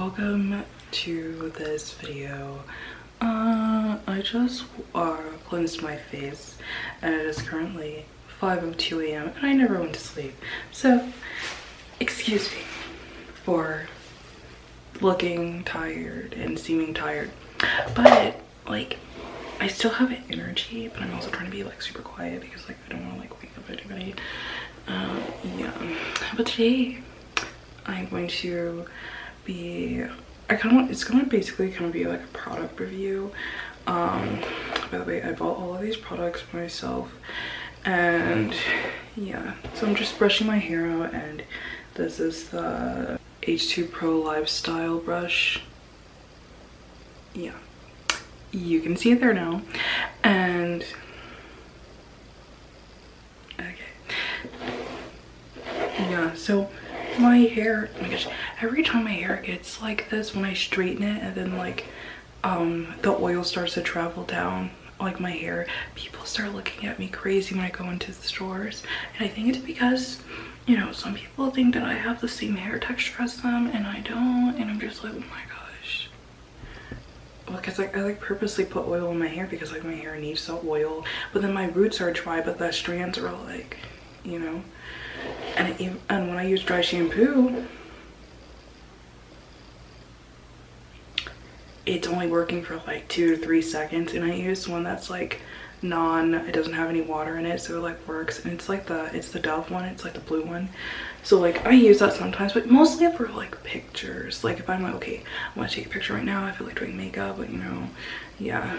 welcome to this video. I just cleansed my face and it is currently 5:02 a.m. and I never went to sleep, so excuse me for looking tired and seeming tired, but like I still have energy, but I'm also trying to be like super quiet because like I don't want to like wake up anybody. Yeah, but today I'm going to be, it's gonna basically kind of be like a product review. By the way, I bought all of these products for myself, and yeah, so I'm just brushing my hair out, and this is the H2 Pro Lifestyle brush. Yeah, you can see it there now. And okay, yeah, so my hair, oh my gosh, every time my hair gets like this when I straighten it, and then like the oil starts to travel down like my hair, people start looking at me crazy when I go into the stores. And I think it's because, you know, some people think that I have the same hair texture as them and I don't, and I'm just like, oh my gosh. Well, because like I like purposely put oil in my hair because like my hair needs the oil, but then my roots are dry but the strands are like, you know. And when I use dry shampoo, it's only working for like 2 to 3 seconds, and I use one that's like it doesn't have any water in it, so it like works. And it's like it's the Dove one, it's like the blue one, so like I use that sometimes, but mostly for like pictures. Like if I'm like, okay, I want to take a picture right now, I feel like doing makeup, but you know, yeah,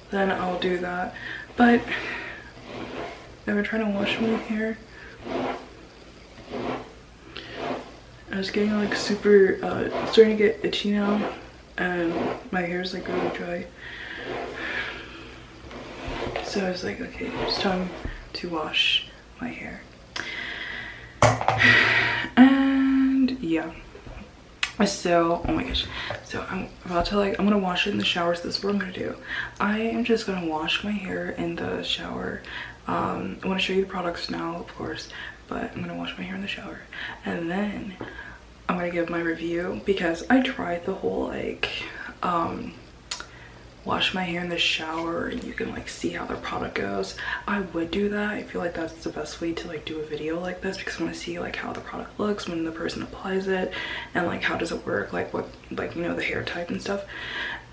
then I'll do that. But I've been trying to wash my hair. I was getting like super starting to get itchy now, and my hair is like really dry, so I was like, okay, it's time to wash my hair. And yeah, so oh my gosh, so I'm about to I'm gonna wash it in the shower. So this is what I'm gonna do. I am just gonna wash my hair in the shower. I want to show you the products now, of course, but I'm gonna wash my hair in the shower, and then I'm gonna give my review, because I tried the whole like wash my hair in the shower and you can like see how the product goes. I would do that. I feel like that's the best way to like do a video like this, because I want to see like how the product looks when the person applies it, and like how does it work, like what, like, you know, the hair type and stuff.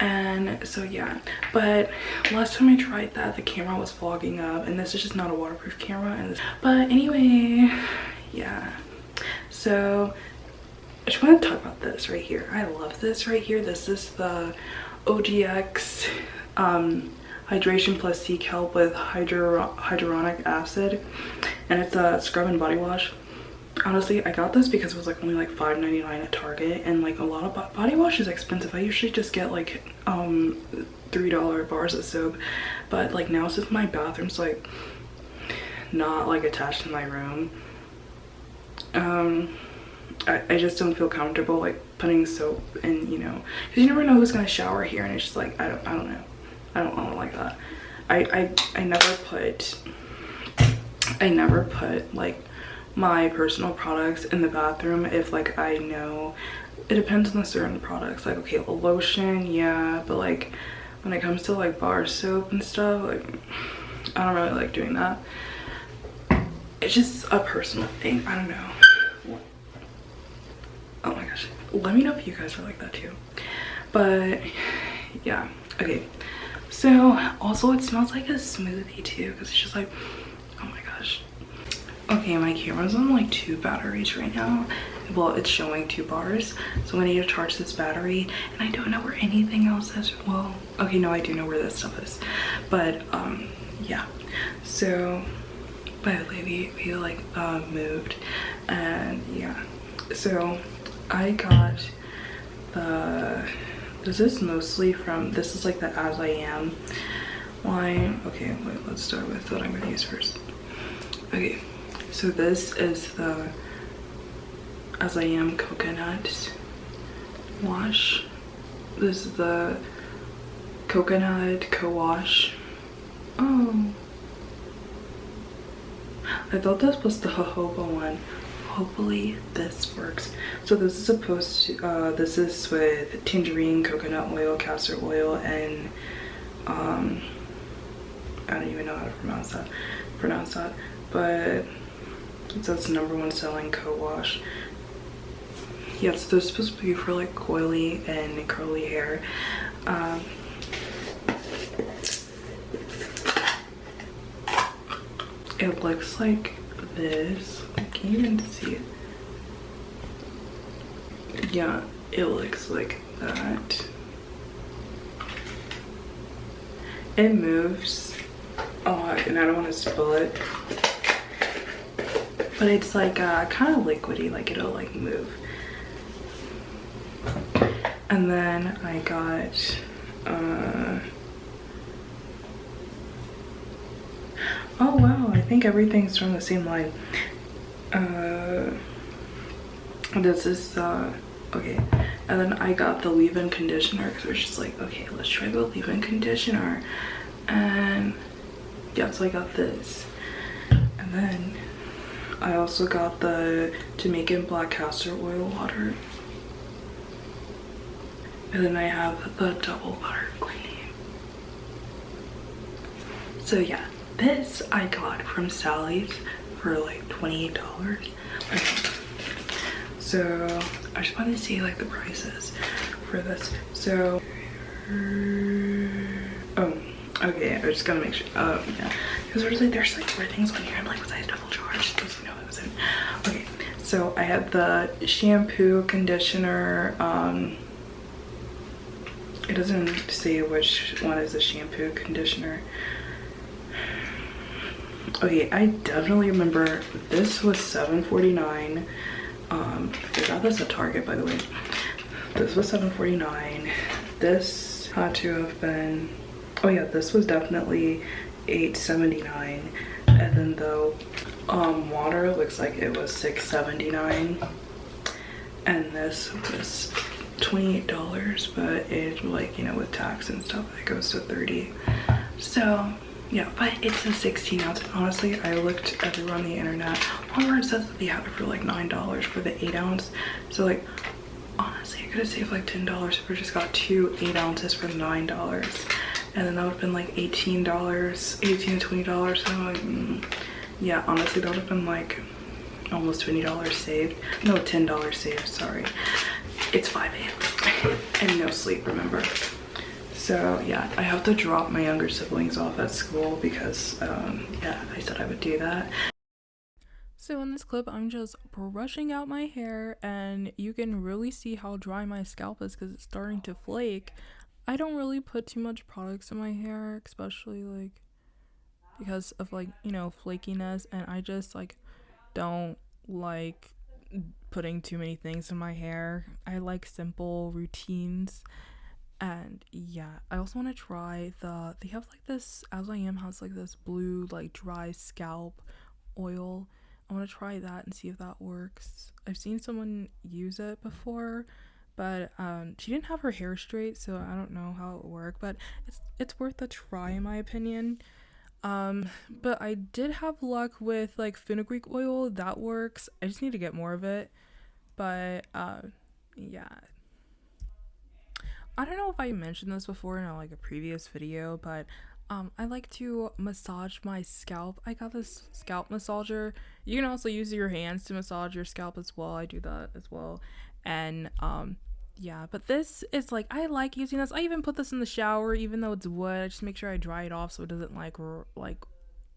And so yeah, but last time I tried that, the camera was fogging up, and this is just not a waterproof camera. And but anyway, yeah, so I just want to talk about this right here. I love this right here. This is the OGX Hydration Plus Sea Kelp with hyaluronic acid, and it's a scrub and body wash. Honestly, I got this because it was like only like $5.99 at Target, and like a lot of body wash is expensive. I usually just get like $3 bars of soap, but like now since my bathroom's like not like attached to my room, I just don't feel comfortable like putting soap in, you know, because you never know who's gonna shower here, and it's just like I don't know, I don't like that. I never put like my personal products in the bathroom if like I know, it depends on the certain products. Like okay, a lotion, yeah, but like when it comes to like bar soap and stuff, like I don't really like doing that. It's just a personal thing, I don't know. Oh my gosh, let me know if you guys are like that too. But yeah, okay, so also it smells like a smoothie too, because it's just like, oh my gosh. Okay, my camera's on like 2 batteries right now. Well, it's showing 2 bars, so I need to charge this battery, and I don't know where anything else is. Well, okay, no, I do know where this stuff is, but yeah. So by the way, we like moved, and yeah, so I got this is mostly from, this is like the As I Am line. Okay, wait, let's start with what I'm gonna use first. Okay, so this is the As I Am coconut wash. This is the coconut co-wash. Oh, I thought this was the jojoba one. hopefully this works. So this is supposed to this is with tangerine, coconut oil, castor oil, and I don't even know how to pronounce that, but it says #1 selling co-wash. Yeah, so they're supposed to be for like coily and curly hair. It looks like this. Can you even see it? Yeah, it looks like that. It moves a lot, and I don't want to spill it, but it's like kind of liquidy, like it'll like move. And then I got oh wow, I think everything's from the same line. This is okay. And then I got the leave-in conditioner because we're just like, okay, let's try the leave-in conditioner. And yeah, so I got this. And then I also got the Jamaican black castor oil water. And then I have the double butter cleaning. So yeah, this I got from Sally's for like $28. So I just wanted to see like the prices for this. So oh, okay, I just gotta make sure. Yeah, because there's like 4 things on here. I'm like, was I double charged? Doesn't know what was in. Okay, so I had the shampoo, conditioner. It doesn't say which one is the shampoo, conditioner. Okay, I definitely remember this was $7.49. I got this at Target, by the way. This was $7.49. This had to have been, oh yeah, this was definitely $8.79. And then the water looks like it was $6.79. And this was $28, but it, like, you know, with tax and stuff, it goes to $30. So yeah, but it's a 16 ounce. And honestly, I looked everywhere on the internet. Walmart says that they have it for like $9 for the 8 ounce. So like, honestly, I could have saved like $10 if I just got 2 8 ounces for $9. And then that would have been like $18, $18 to $20. So I'm like, yeah, honestly, that would have been like almost $20 saved. No, $10 saved, sorry. It's 5 a.m. and no sleep, remember? So yeah, I have to drop my younger siblings off at school because yeah, I said I would do that. So in this clip, I'm just brushing out my hair, and you can really see how dry my scalp is because it's starting to flake. I don't really put too much products in my hair, especially like because of like, you know, flakiness, and I just like don't like putting too many things in my hair. I like simple routines. And yeah, I also want to try they have like this, As I Am has like this blue like dry scalp oil. I want to try that and see if that works. I've seen someone use it before, but she didn't have her hair straight, so I don't know how it worked, but it's worth a try in my opinion. But I did have luck with like fenugreek oil. That works. I just need to get more of it. But yeah, I don't know if I mentioned this before in like a previous video, but I like to massage my scalp. I got this scalp massager. You can also use your hands to massage your scalp as well. I do that as well. And yeah, but this is like, I like using this. I even put this in the shower, even though it's wood. I just make sure I dry it off so it doesn't like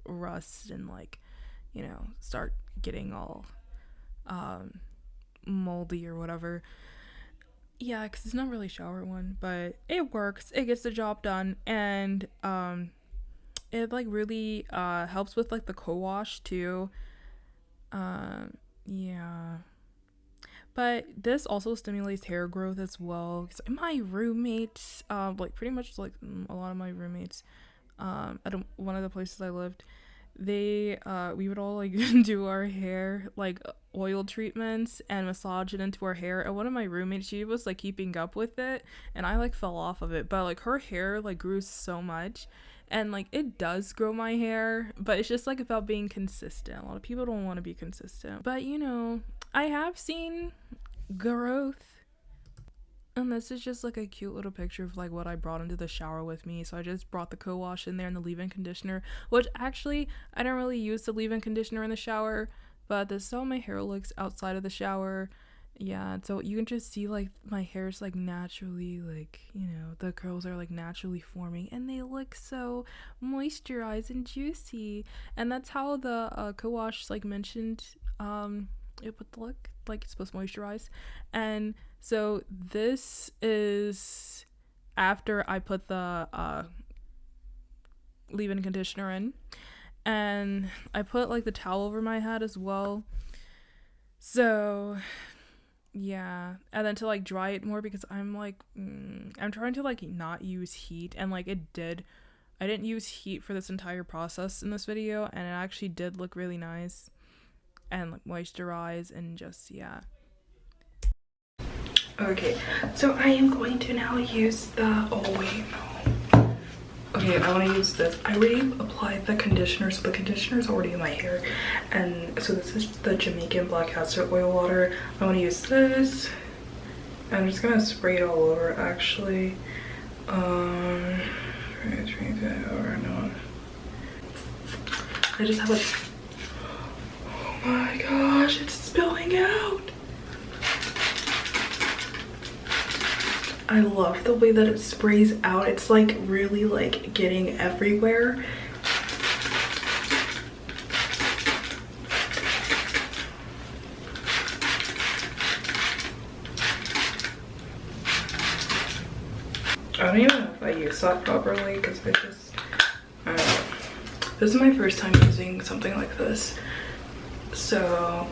rust and like, you know, start getting all moldy or whatever. Yeah, because it's not really a shower one, but it works. It gets the job done, and it like really helps with like the co-wash too. Yeah, but this also stimulates hair growth as well. 'Cause my roommates, like pretty much like a lot of my roommates, at one of the places I lived, they we would all like do our hair like oil treatments and massage it into our hair, and one of my roommates, she was like keeping up with it, and I like fell off of it, but like her hair like grew so much, and like it does grow my hair, but it's just like about being consistent. A lot of people don't want to be consistent, but you know, I have seen growth. And this is just like a cute little picture of like what I brought into the shower with me. So I just brought the co-wash in there and the leave-in conditioner, which actually I don't really use the leave-in conditioner in the shower, but this is how my hair looks outside of the shower. Yeah, so you can just see like my hair's like naturally, like, you know, the curls are like naturally forming and they look so moisturized and juicy. And that's how the co-wash like mentioned it would look like it's supposed to moisturize. And so this is after I put the leave-in conditioner in, and I put like the towel over my head as well. So yeah, and then to like dry it more, because I'm like I'm trying to like not use heat, and like I didn't use heat for this entire process in this video, and it actually did look really nice and like moisturize and just, yeah. Okay, so I am going to now use the, oh wait, no. Okay, I want to use this. I already applied the conditioner, so the conditioner is already in my hair. And so this is the Jamaican black castor oil water. I want to use this. I'm just gonna spray it all over actually. I just have a, oh my gosh, it's spilling out. I love the way that it sprays out. It's like really like getting everywhere. I don't even know if I use that properly because I don't know. This is my first time using something like this. So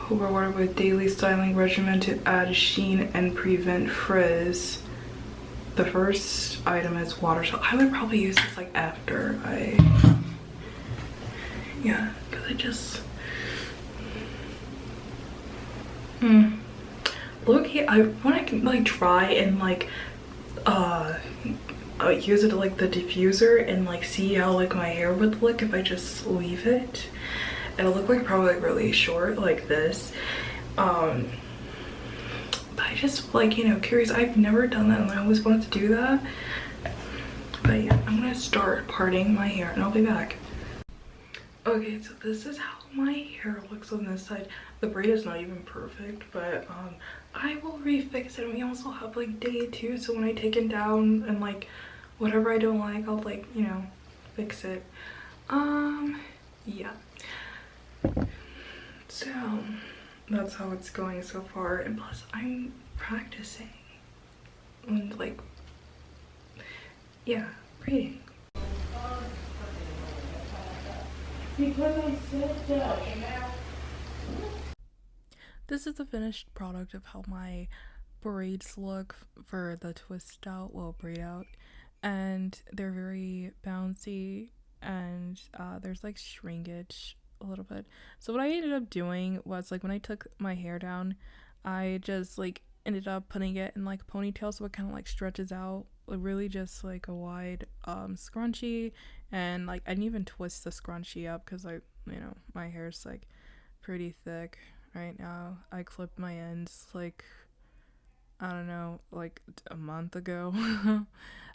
rewarded with daily styling regimen to add sheen and prevent frizz. The first item is water, so I would probably use this like after I, yeah, because I just look here. I want to like try and like use it to like the diffuser and like see how like my hair would look if I just leave it. It'll look like probably like really short like this. But I just like, you know, curious. I've never done that and I always wanted to do that. But yeah, I'm gonna start parting my hair and I'll be back. Okay, so this is how my hair looks on this side. The braid is not even perfect, but I will refix it. And we also have like day 2, so when I take it down and like whatever I don't like, I'll like, you know, fix it. Yeah. So that's how it's going so far, and plus I'm practicing and like, yeah, braiding. Because I said that. This is the finished product of how my braids look for the twist out, well, braid out, and they're very bouncy, and there's like shrinkage a little bit. So what I ended up doing was like when I took my hair down, I just like ended up putting it in like a ponytail, so it kind of like stretches out, like really just like a wide scrunchie. And like I didn't even twist the scrunchie up because I, you know, my hair's like pretty thick right now. I clipped my ends like, I don't know, like a month ago.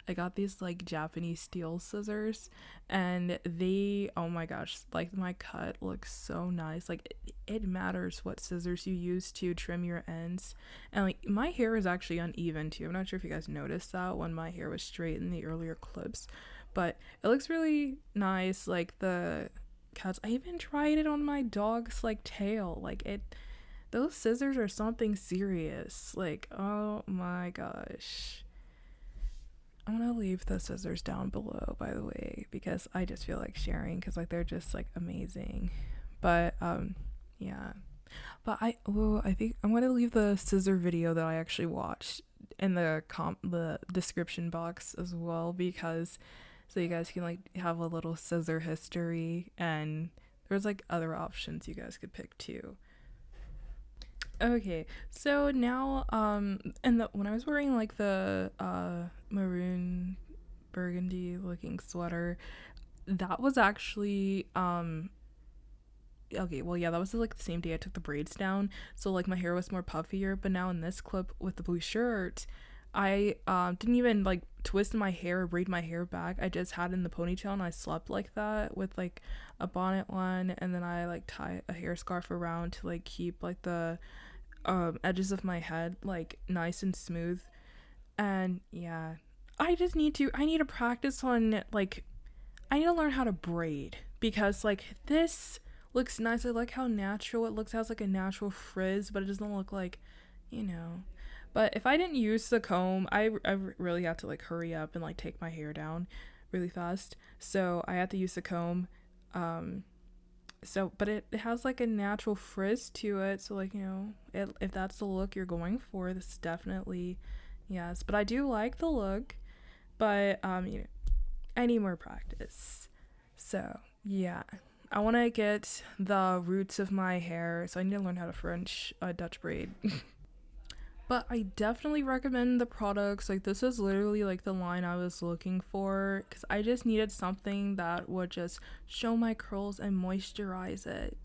I got these like Japanese steel scissors, and they, oh my gosh, like my cut looks so nice. Like it matters what scissors you use to trim your ends. And like my hair is actually uneven too. I'm not sure if you guys noticed that when my hair was straight in the earlier clips, but it looks really nice. Like the cuts, I even tried it on my dog's like tail. Like it, those scissors are something serious. Like, oh my gosh. I'm gonna leave the scissors down below, by the way, because I just feel like sharing, because like they're just like amazing. But yeah, but I think I'm gonna leave the scissor video that I actually watched in the description box as well, because so you guys can like have a little scissor history, and there's like other options you guys could pick too. Okay, so now and when I was wearing like the maroon burgundy looking sweater. That was actually okay, well, yeah, that was like the same day I took the braids down, so like my hair was more puffier. But now in this clip with the blue shirt, I didn't even like twist my hair or braid my hair back. I just had it in the ponytail and I slept like that with like a bonnet on, and then I like tie a hair scarf around to like keep like the edges of my head like nice and smooth. And yeah, I need to practice on like I need to learn how to braid, because like this looks nice. I like how natural it looks. It has like a natural frizz, but it doesn't look like, you know. But if I didn't use the comb, I really have to like hurry up and like take my hair down really fast. So I had to use the comb. But it has like a natural frizz to it. So like, you know, if that's the look you're going for, this is definitely yes. But I do like the look, but you know, I need more practice. So yeah, I want to get the roots of my hair, so I need to learn how to French Dutch braid. But I definitely recommend the products. Like this is literally like the line I was looking for, because I just needed something that would just show my curls and moisturize it.